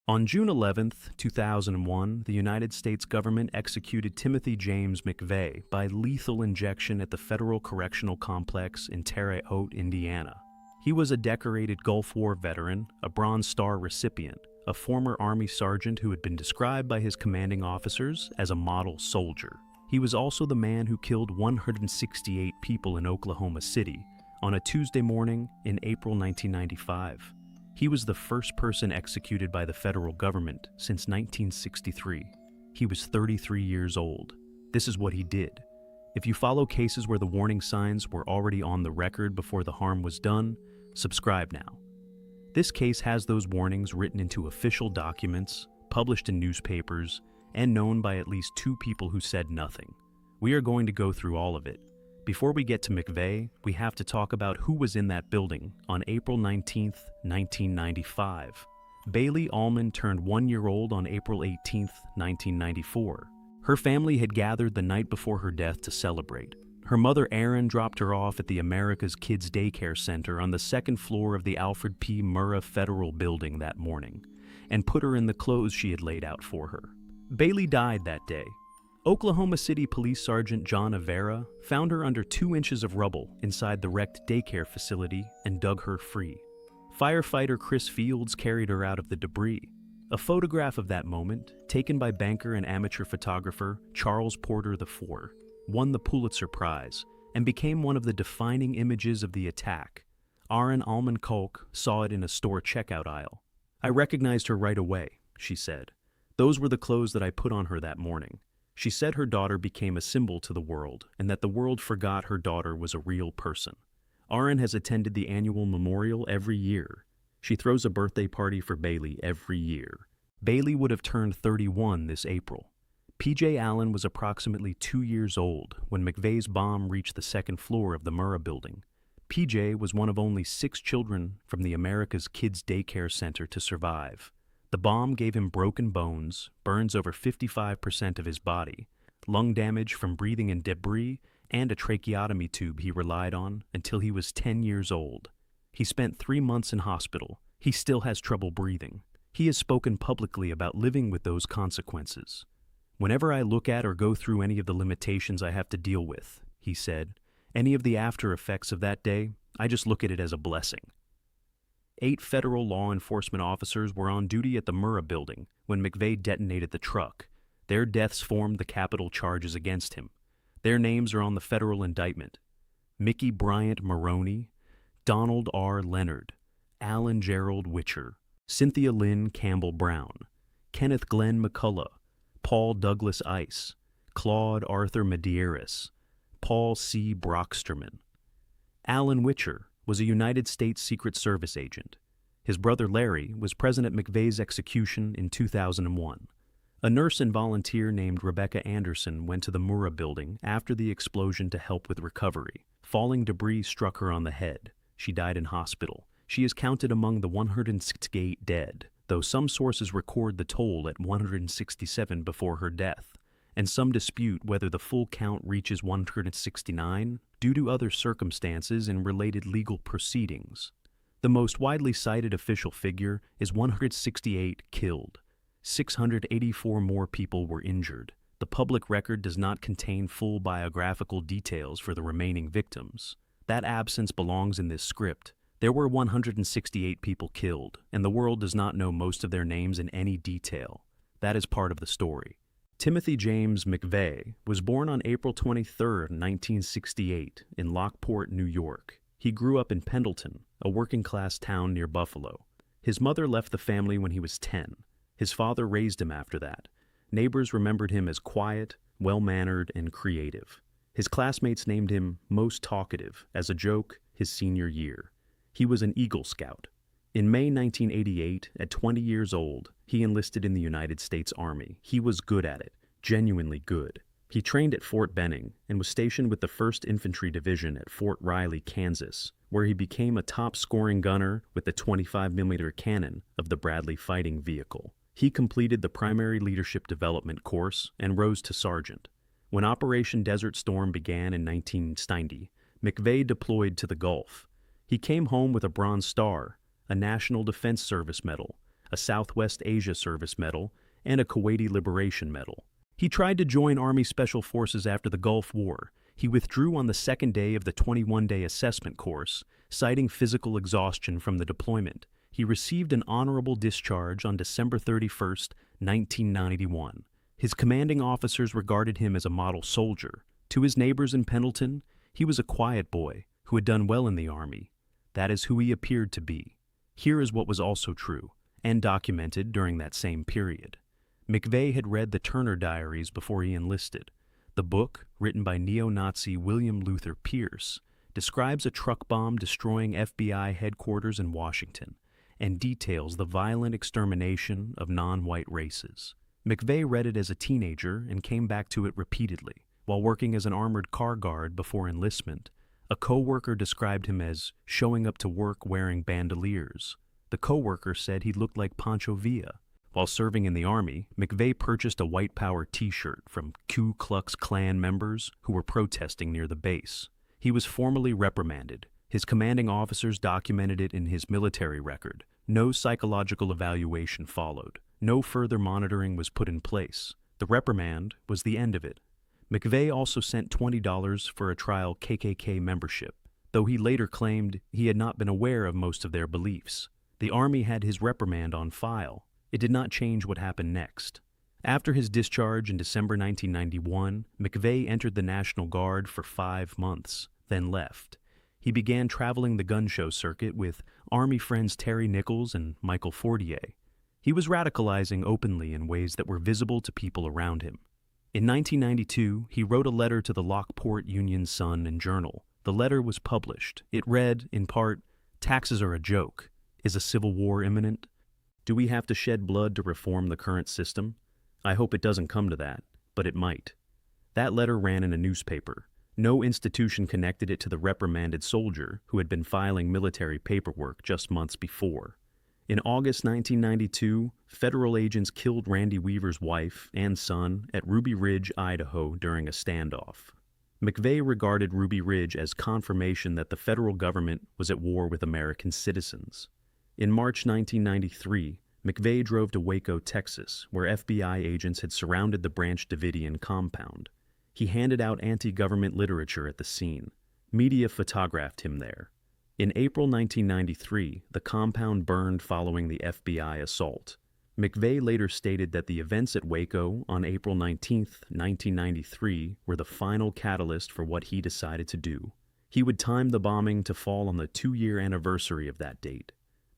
On June 11, 2001, the United States government executed Timothy James McVeigh by lethal injection at the Federal Correctional Complex in Terre Haute, Indiana. He was a decorated Gulf War veteran, a Bronze Star recipient, a former Army sergeant who had been described by his commanding officers as a model soldier. He was also the man who killed 168 people in Oklahoma City on a Tuesday morning in April 1995. He was the first person executed by the federal government since 1963. He was 33 years old. This is what he did. If you follow cases where the warning signs were already on the record before the harm was done, subscribe now. This case has those warnings written into official documents, published in newspapers, and known by at least 2 people who said nothing. We are going to go through all of it. Before we get to McVeigh, we have to talk about who was in that building on April 19, 1995. Bailey Allman turned 1 year old on April 18, 1994. Her family had gathered the night before her death to celebrate. Her mother Erin dropped her off at the America's Kids Daycare Center on the 2nd floor of the Alfred P. Murrah Federal Building that morning, and put her in the clothes she had laid out for her. Bailey died that day. Oklahoma City Police Sergeant John Avera found her under 2 inches of rubble inside the wrecked daycare facility and dug her free. Firefighter Chris Fields carried her out of the debris. A photograph of that moment, taken by banker and amateur photographer Charles Porter IV, won the Pulitzer Prize and became one of the defining images of the attack. Aaron Alman Kolk saw it in a store checkout aisle. "I recognized her right away," she said. "Those were the clothes that I put on her that morning." She said her daughter became a symbol to the world and that the world forgot her daughter was a real person. Aaron has attended the annual memorial every year. She throws a birthday party for Bailey every year. Bailey would have turned 31 this April. P.J. Allen was approximately 2 years old when McVeigh's bomb reached the 2nd floor of the Murrah building. P.J. was one of only 6 children from the America's Kids Daycare Center to survive. The bomb gave him broken bones, burns over 55% of his body, lung damage from breathing in debris, and a tracheotomy tube he relied on until he was 10 years old. He spent 3 months in hospital. He still has trouble breathing. He has spoken publicly about living with those consequences. "Whenever I look at or go through any of the limitations I have to deal with," he said, "any of the after effects of that day, I just look at it as a blessing." 8 federal law enforcement officers were on duty at the Murrah building when McVeigh detonated the truck. Their deaths formed the capital charges against him. Their names are on the federal indictment: Mickey Bryant Maroney, Donald R. Leonard, Alan Gerald Witcher, Cynthia Lynn Campbell Brown, Kenneth Glenn McCullough, Paul Douglas Ice, Claude Arthur Medeiros, Paul C. Brocksterman. Alan Witcher was a United States Secret Service agent. His brother Larry was present at McVeigh's execution in 2001. A nurse and volunteer named Rebecca Anderson went to the Murrah building after the explosion to help with recovery. Falling debris struck her on the head. She died in hospital. She is counted among the 168 dead, though some sources record the toll at 167 before her death, and some dispute whether the full count reaches 169 due to other circumstances and related legal proceedings. The most widely cited official figure is 168 killed. 684 more people were injured. The public record does not contain full biographical details for the remaining victims. That absence belongs in this script. There were 168 people killed, and the world does not know most of their names in any detail. That is part of the story. Timothy James McVeigh was born on April 23, 1968, in Lockport, New York. He grew up in Pendleton, a working-class town near Buffalo. His mother left the family when he was 10. His father raised him after that. Neighbors remembered him as quiet, well-mannered, and creative. His classmates named him Most Talkative as a joke his senior year. He was an Eagle Scout. In May 1988, at 20 years old, he enlisted in the United States Army. He was good at it, genuinely good. He trained at Fort Benning and was stationed with the 1st Infantry Division at Fort Riley, Kansas, where he became a top-scoring gunner with the 25mm cannon of the Bradley fighting vehicle. He completed the primary leadership development course and rose to sergeant. When Operation Desert Storm began in 1990, McVeigh deployed to the Gulf. He came home with a Bronze Star, a National Defense Service Medal, a Southwest Asia Service Medal, and a Kuwaiti Liberation Medal. He tried to join Army Special Forces after the Gulf War. He withdrew on the second day of the 21-day assessment course, citing physical exhaustion from the deployment. He received an honorable discharge on December 31, 1991. His commanding officers regarded him as a model soldier. To his neighbors in Pendleton, he was a quiet boy who had done well in the Army. That is who he appeared to be. Here is what was also true, and documented during that same period. McVeigh had read the Turner Diaries before he enlisted. The book, written by neo-Nazi William Luther Pierce, describes a truck bomb destroying FBI headquarters in Washington and details the violent extermination of non-white races. McVeigh read it as a teenager and came back to it repeatedly. While working as an armored car guard before enlistment, a co-worker described him as showing up to work wearing bandoliers. The co-worker said he looked like Pancho Villa. While serving in the Army, McVeigh purchased a White Power t-shirt from Ku Klux Klan members who were protesting near the base. He was formally reprimanded. His commanding officers documented it in his military record. No psychological evaluation followed. No further monitoring was put in place. The reprimand was the end of it. McVeigh also sent $20 for a trial KKK membership, though he later claimed he had not been aware of most of their beliefs. The Army had his reprimand on file. It did not change what happened next. After his discharge in December 1991, McVeigh entered the National Guard for 5 months, then left. He began traveling the gun show circuit with Army friends Terry Nichols and Michael Fortier. He was radicalizing openly in ways that were visible to people around him. In 1992, he wrote a letter to the Lockport Union Sun and Journal. The letter was published. It read, in part, "Taxes are a joke. Is a civil war imminent? Do we have to shed blood to reform the current system? I hope it doesn't come to that, but it might." That letter ran in a newspaper. No institution connected it to the reprimanded soldier who had been filing military paperwork just months before. In August 1992, federal agents killed Randy Weaver's wife and son at Ruby Ridge, Idaho during a standoff. McVeigh regarded Ruby Ridge as confirmation that the federal government was at war with American citizens. In March 1993, McVeigh drove to Waco, Texas, where FBI agents had surrounded the Branch Davidian compound. He handed out anti-government literature at the scene. Media photographed him there. In April 1993, the compound burned following the FBI assault. McVeigh later stated that the events at Waco on April 19, 1993 were the final catalyst for what he decided to do. He would time the bombing to fall on the 2-year anniversary of that date.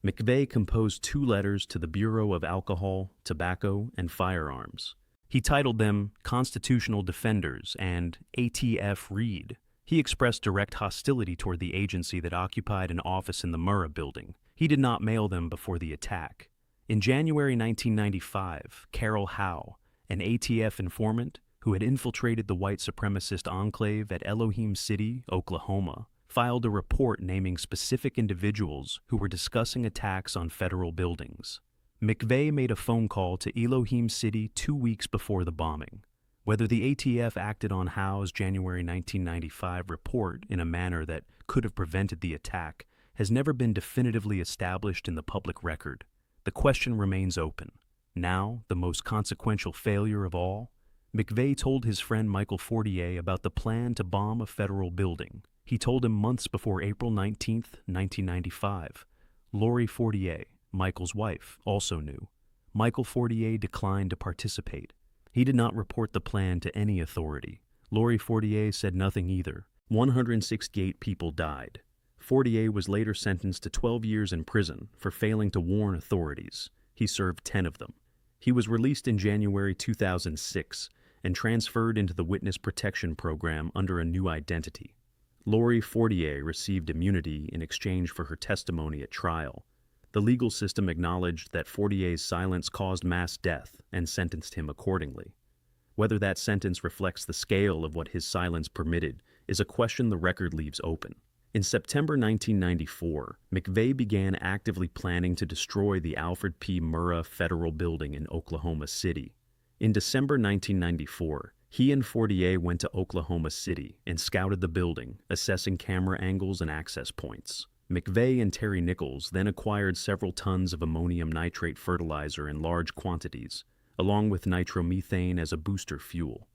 McVeigh composed 2 letters to the Bureau of Alcohol, Tobacco, and Firearms. He titled them Constitutional Defenders and ATF Read. He expressed direct hostility toward the agency that occupied an office in the Murrah building. He did not mail them before the attack. In January 1995, Carol Howe, an ATF informant who had infiltrated the white supremacist enclave at Elohim City, Oklahoma, filed a report naming specific individuals who were discussing attacks on federal buildings. McVeigh made a phone call to Elohim City 2 weeks before the bombing. Whether the ATF acted on Howe's January 1995 report in a manner that could have prevented the attack has never been definitively established in the public record. The question remains open. Now, the most consequential failure of all, McVeigh told his friend Michael Fortier about the plan to bomb a federal building. He told him months before April 19, 1995. Lori Fortier, Michael's wife, also knew. Michael Fortier declined to participate. He did not report the plan to any authority. Lori Fortier said nothing either. 168 people died. Fortier was later sentenced to 12 years in prison for failing to warn authorities. He served 10 of them. He was released in January 2006 and transferred into the Witness Protection Program under a new identity. Lori Fortier received immunity in exchange for her testimony at trial. The legal system acknowledged that Fortier's silence caused mass death and sentenced him accordingly. Whether that sentence reflects the scale of what his silence permitted is a question the record leaves open. In September 1994, McVeigh began actively planning to destroy the Alfred P. Murrah Federal Building in Oklahoma City. In December 1994, he and Fortier went to Oklahoma City and scouted the building, assessing camera angles and access points. McVeigh and Terry Nichols then acquired several tons of ammonium nitrate fertilizer in large quantities, along with nitromethane as a booster fuel.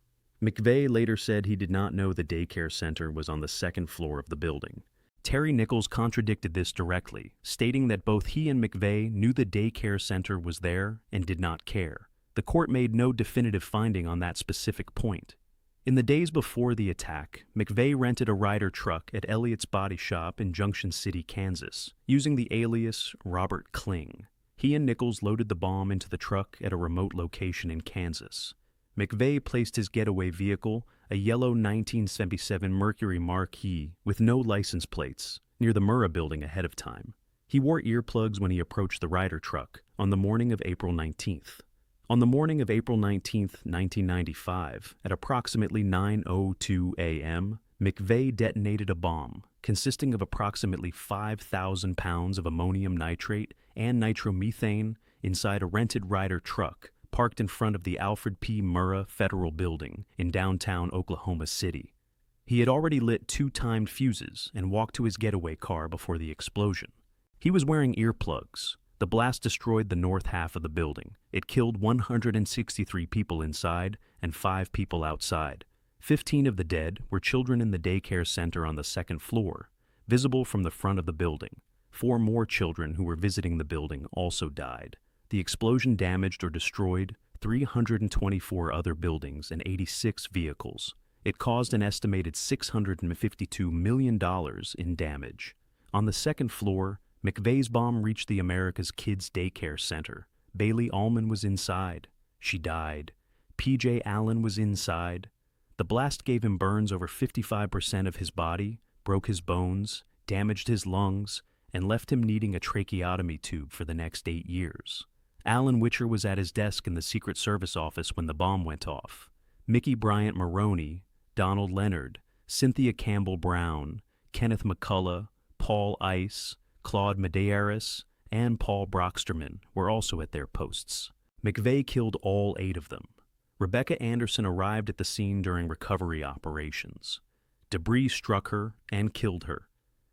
McVeigh later said he did not know the daycare center was on the second floor of the building. Terry Nichols contradicted this directly, stating that both he and McVeigh knew the daycare center was there and did not care. The court made no definitive finding on that specific point. In the days before the attack, McVeigh rented a Ryder truck at Elliott's Body Shop in Junction City, Kansas, using the alias Robert Kling. He and Nichols loaded the bomb into the truck at a remote location in Kansas. McVeigh placed his getaway vehicle, a yellow 1977 Mercury Marquis with no license plates, near the Murrah building ahead of time. He wore earplugs when he approached the Ryder truck on the morning of April 19th. On the morning of April 19, 1995, at approximately 9:02 a.m., McVeigh detonated a bomb consisting of approximately 5,000 pounds of ammonium nitrate and nitromethane inside a rented Ryder truck parked in front of the Alfred P. Murrah Federal Building in downtown Oklahoma City. He had already lit 2 timed fuses and walked to his getaway car before the explosion. He was wearing earplugs. The blast destroyed the north half of the building. It killed 163 people inside and 5 people outside. 15 of the dead were children in the daycare center on the second floor, visible from the front of the building. 4 more children who were visiting the building also died. The explosion damaged or destroyed 324 other buildings and 86 vehicles. It caused an estimated $652 million in damage. On the second floor, McVeigh's bomb reached the America's Kids Daycare Center. Bailey Allman was inside. She died. P.J. Allen was inside. The blast gave him burns over 55% of his body, broke his bones, damaged his lungs, and left him needing a tracheotomy tube for the next 8 years. Alan Witcher was at his desk in the Secret Service office when the bomb went off. Mickey Bryant Maroney, Donald Leonard, Cynthia Campbell Brown, Kenneth McCullough, Paul Ice, Claude Medeiros, and Paul Brocksterman were also at their posts. McVeigh killed all 8 of them. Rebecca Anderson arrived at the scene during recovery operations. Debris struck her and killed her.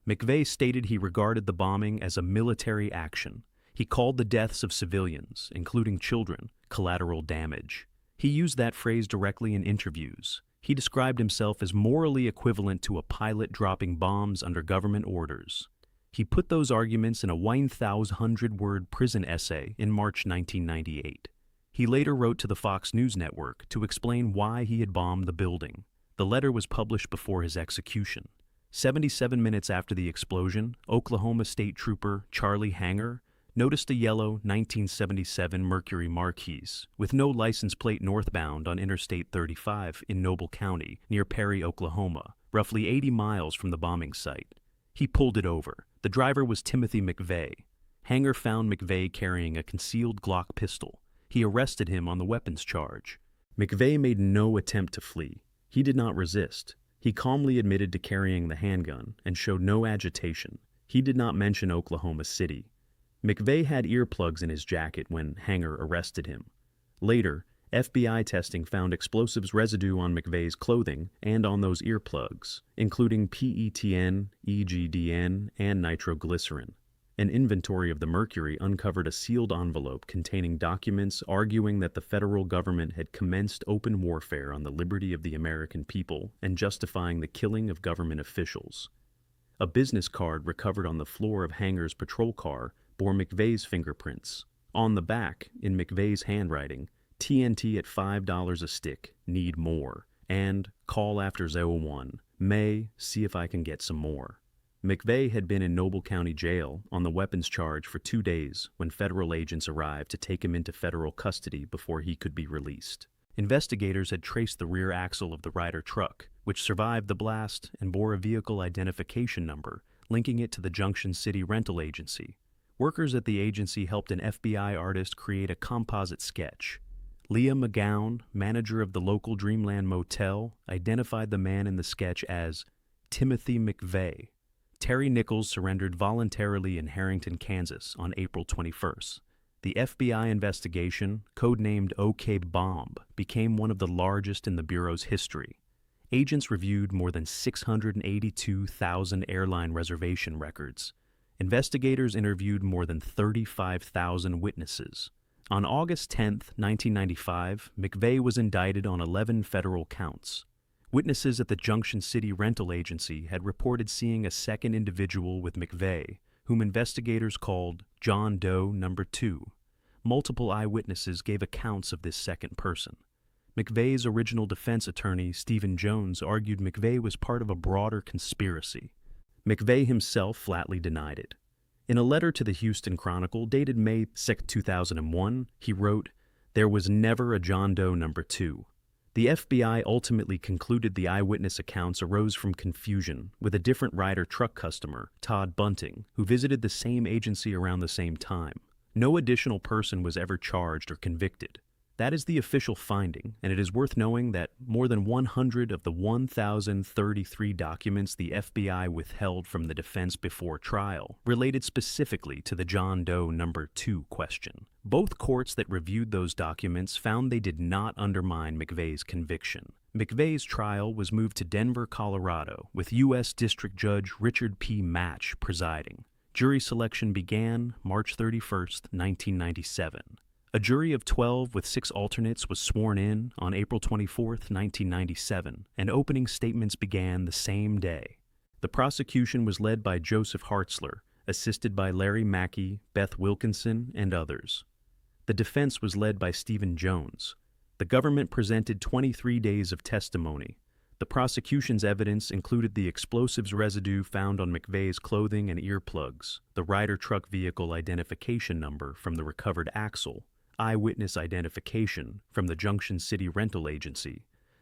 McVeigh stated he regarded the bombing as a military action. He called the deaths of civilians, including children, collateral damage. He used that phrase directly in interviews. He described himself as morally equivalent to a pilot dropping bombs under government orders. He put those arguments in a 1,000-word prison essay in March 1998. He later wrote to the Fox News Network to explain why he had bombed the building. The letter was published before his execution. 77 minutes after the explosion, Oklahoma State Trooper Charlie Hanger noticed a yellow 1977 Mercury Marquis with no license plate northbound on Interstate 35 in Noble County, near Perry, Oklahoma, roughly 80 miles from the bombing site. He pulled it over. The driver was Timothy McVeigh. Hanger found McVeigh carrying a concealed Glock pistol. He arrested him on the weapons charge. McVeigh made no attempt to flee. He did not resist. He calmly admitted to carrying the handgun and showed no agitation. He did not mention Oklahoma City. McVeigh had earplugs in his jacket when Hanger arrested him. Later, FBI testing found explosives residue on McVeigh's clothing and on those earplugs, including PETN, EGDN, and nitroglycerin. An inventory of the mercury uncovered a sealed envelope containing documents arguing that the federal government had commenced open warfare on the liberty of the American people and justifying the killing of government officials. A business card recovered on the floor of Hanger's patrol car bore McVeigh's fingerprints. On the back, in McVeigh's handwriting, TNT at $5 a stick, need more, and call after 01, May, see if I can get some more. McVeigh had been in Noble County Jail on the weapons charge for 2 days when federal agents arrived to take him into federal custody before he could be released. Investigators had traced the rear axle of the Ryder truck, which survived the blast and bore a vehicle identification number, linking it to the Junction City rental agency. Workers at the agency helped an FBI artist create a composite sketch. Leah McGowan, manager of the local Dreamland Motel, identified the man in the sketch as Timothy McVeigh. Terry Nichols surrendered voluntarily in Harrington, Kansas on April 21st. The FBI investigation, codenamed OK Bomb, became one of the largest in the Bureau's history. Agents reviewed more than 682,000 airline reservation records. Investigators interviewed more than 35,000 witnesses. On August 10, 1995, McVeigh was indicted on 11 federal counts. Witnesses at the Junction City rental agency had reported seeing a second individual with McVeigh, whom investigators called John Doe Number 2. Multiple eyewitnesses gave accounts of this second person. McVeigh's original defense attorney, Stephen Jones, argued McVeigh was part of a broader conspiracy. McVeigh himself flatly denied it. In a letter to the Houston Chronicle dated May 6, 2001, he wrote, "There was never a John Doe Number 2. The FBI ultimately concluded the eyewitness accounts arose from confusion with a different Ryder truck customer, Todd Bunting, who visited the same agency around the same time. No additional person was ever charged or convicted. That is the official finding, and it is worth knowing that more than 100 of the 1,033 documents the FBI withheld from the defense before trial related specifically to the John Doe Number 2 question. Both courts that reviewed those documents found they did not undermine McVeigh's conviction. McVeigh's trial was moved to Denver, Colorado, with U.S. District Judge Richard P. Match presiding. Jury selection began March 31, 1997. A jury of 12 with 6 alternates was sworn in on April 24, 1997, and opening statements began the same day. The prosecution was led by Joseph Hartzler, assisted by Larry Mackey, Beth Wilkinson, and others. The defense was led by Stephen Jones. The government presented 23 days of testimony. The prosecution's evidence included the explosives residue found on McVeigh's clothing and earplugs, the Ryder truck vehicle identification number from the recovered axle, eyewitness identification from the Junction City rental agency,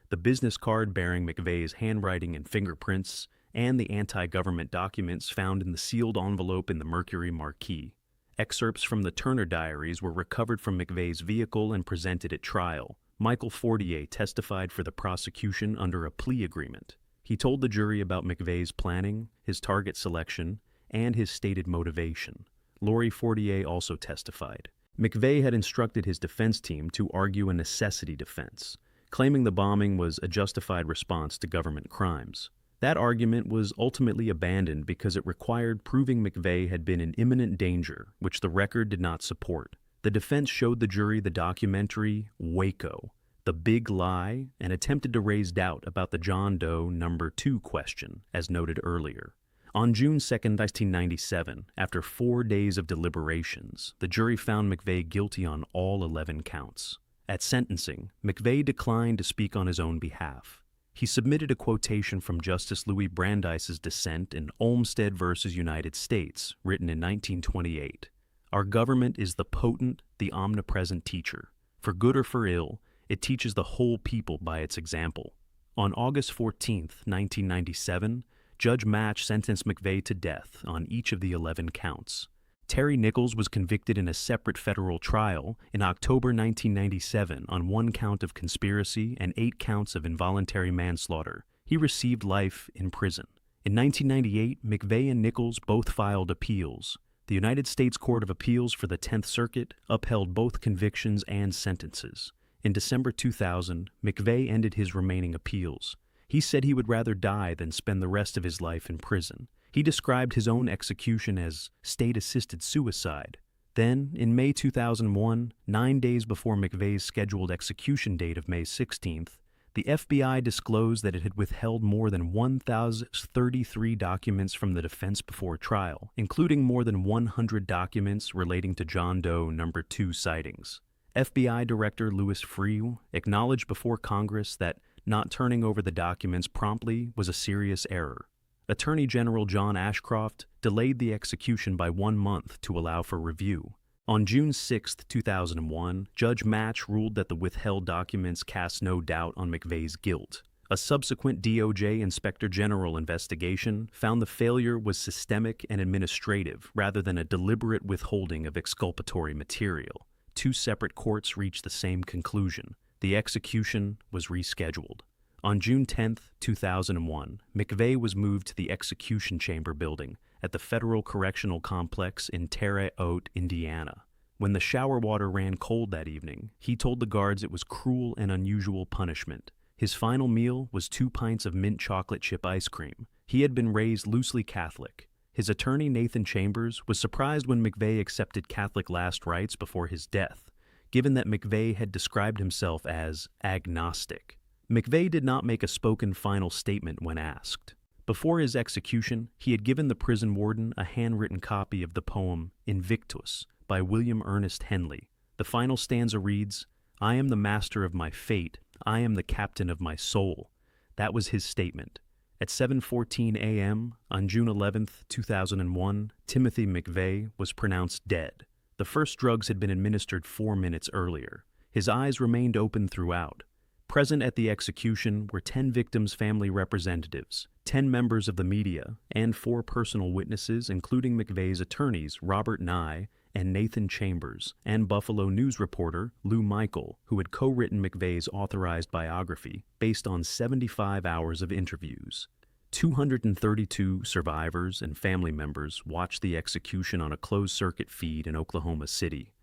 the business card bearing McVeigh's handwriting and fingerprints, and the anti-government documents found in the sealed envelope in the Mercury Marquis. Excerpts from the Turner diaries were recovered from McVeigh's vehicle and presented at trial. Michael Fortier testified for the prosecution under a plea agreement. He told the jury about McVeigh's planning, his target selection, and his stated motivation. Lori Fortier also testified. McVeigh had instructed his defense team to argue a necessity defense, claiming the bombing was a justified response to government crimes. That argument was ultimately abandoned because it required proving McVeigh had been in imminent danger, which the record did not support. The defense showed the jury the documentary Waco, The Big Lie, and attempted to raise doubt about the John Doe Number 2 question, as noted earlier. On June 2, 1997, after 4 days of deliberations, the jury found McVeigh guilty on all 11 counts. At sentencing, McVeigh declined to speak on his own behalf. He submitted a quotation from Justice Louis Brandeis's dissent in Olmstead v. United States, written in 1928. "Our government is the potent, the omnipresent teacher. For good or for ill, it teaches the whole people by its example." On August 14, 1997, Judge Match sentenced McVeigh to death on each of the 11 counts. Terry Nichols was convicted in a separate federal trial in October 1997 on 1 count of conspiracy and 8 counts of involuntary manslaughter. He received life in prison. In 1998, McVeigh and Nichols both filed appeals. The United States Court of Appeals for the 10th Circuit upheld both convictions and sentences. In December 2000, McVeigh ended his remaining appeals. He said he would rather die than spend the rest of his life in prison. He described his own execution as state-assisted suicide. Then, in May 2001, 9 days before McVeigh's scheduled execution date of May 16th, the FBI disclosed that it had withheld more than 1,033 documents from the defense before trial, including more than 100 documents relating to John Doe Number 2 sightings. FBI Director Louis Freeh acknowledged before Congress that not turning over the documents promptly was a serious error. Attorney General John Ashcroft delayed the execution by 1 month to allow for review. On June 6, 2001, Judge Match ruled that the withheld documents cast no doubt on McVeigh's guilt. A subsequent DOJ Inspector General investigation found the failure was systemic and administrative rather than a deliberate withholding of exculpatory material. 2 separate courts reached the same conclusion. The execution was rescheduled. On June 10, 2001, McVeigh was moved to the execution chamber building at the Federal Correctional Complex in Terre Haute, Indiana. When the shower water ran cold that evening, he told the guards it was cruel and unusual punishment. His final meal was 2 pints of mint chocolate chip ice cream. He had been raised loosely Catholic. His attorney, Nathan Chambers, was surprised when McVeigh accepted Catholic last rites before his death, given that McVeigh had described himself as agnostic. McVeigh did not make a spoken final statement when asked. Before his execution, he had given the prison warden a handwritten copy of the poem Invictus by William Ernest Henley. The final stanza reads, "I am the master of my fate, I am the captain of my soul." That was his statement. At 7:14 a.m. on June 11, 2001, Timothy McVeigh was pronounced dead. The first drugs had been administered 4 minutes earlier. His eyes remained open throughout. Present at the execution were 10 victims' family representatives, 10 members of the media, and 4 personal witnesses, including McVeigh's attorneys Robert Nye and Nathan Chambers, and Buffalo News reporter Lou Michael, who had co-written McVeigh's authorized biography based on 75 hours of interviews. 232 survivors and family members watched the execution on a closed-circuit feed in Oklahoma City,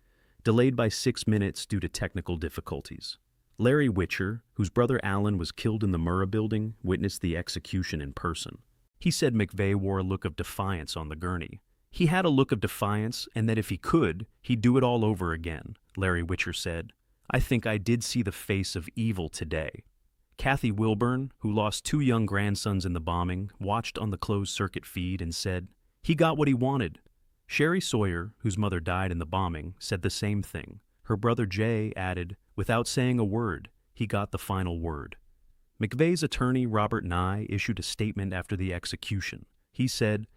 delayed by 6 minutes due to technical difficulties. Larry Witcher, whose brother Alan was killed in the Murrah building, witnessed the execution in person. He said McVeigh wore a look of defiance on the gurney. "He had a look of defiance, and that if he could, he'd do it all over again," Larry Witcher said. "I think I did see the face of evil today." Kathy Wilburn, who lost 2 young grandsons in the bombing, watched on the closed-circuit feed and said, "He got what he wanted." Sherry Sawyer, whose mother died in the bombing, said the same thing. Her brother Jay added, "Without saying a word, he got the final word." McVeigh's attorney, Robert Nye, issued a statement after the execution. He said,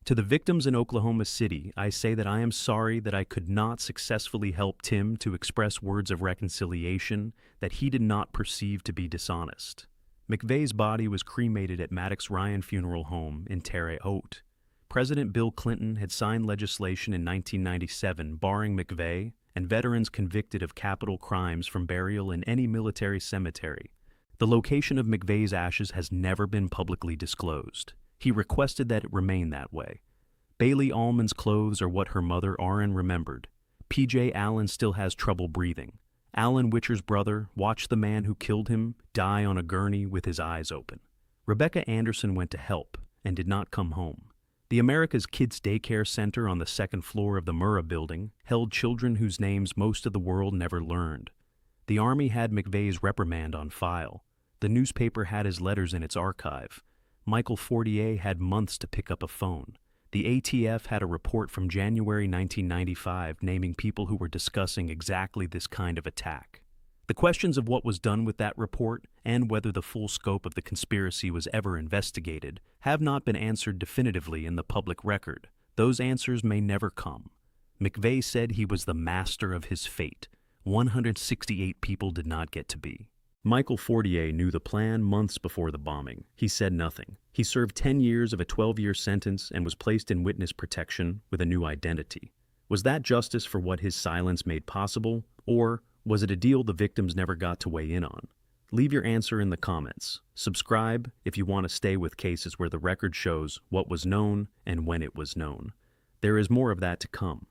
"To the victims in Oklahoma City, I say that I am sorry that I could not successfully help Tim to express words of reconciliation that he did not perceive to be dishonest." McVeigh's body was cremated at Maddox Ryan Funeral Home in Terre Haute. President Bill Clinton had signed legislation in 1997 barring McVeigh and veterans convicted of capital crimes from burial in any military cemetery. The location of McVeigh's ashes has never been publicly disclosed. He requested that it remain that way. Bailey Allman's clothes are what her mother, Orrin, remembered. P.J. Allen still has trouble breathing. Alan Witcher's brother watched the man who killed him die on a gurney with his eyes open. Rebecca Anderson went to help and did not come home. The America's Kids Daycare Center on the 2nd floor of the Murrah building held children whose names most of the world never learned. The Army had McVeigh's reprimand on file. The newspaper had his letters in its archive. Michael Fortier had months to pick up a phone. The ATF had a report from January 1995 naming people who were discussing exactly this kind of attack. The questions of what was done with that report and whether the full scope of the conspiracy was ever investigated have not been answered definitively in the public record. Those answers may never come. McVeigh said he was the master of his fate. 168 people did not get to be. Michael Fortier knew the plan months before the bombing. He said nothing. He served 10 years of a 12-year sentence and was placed in witness protection with a new identity. Was that justice for what his silence made possible, or was it a deal the victims never got to weigh in on? Leave your answer in the comments. Subscribe if you want to stay with cases where the record shows what was known and when it was known. There is more of that to come.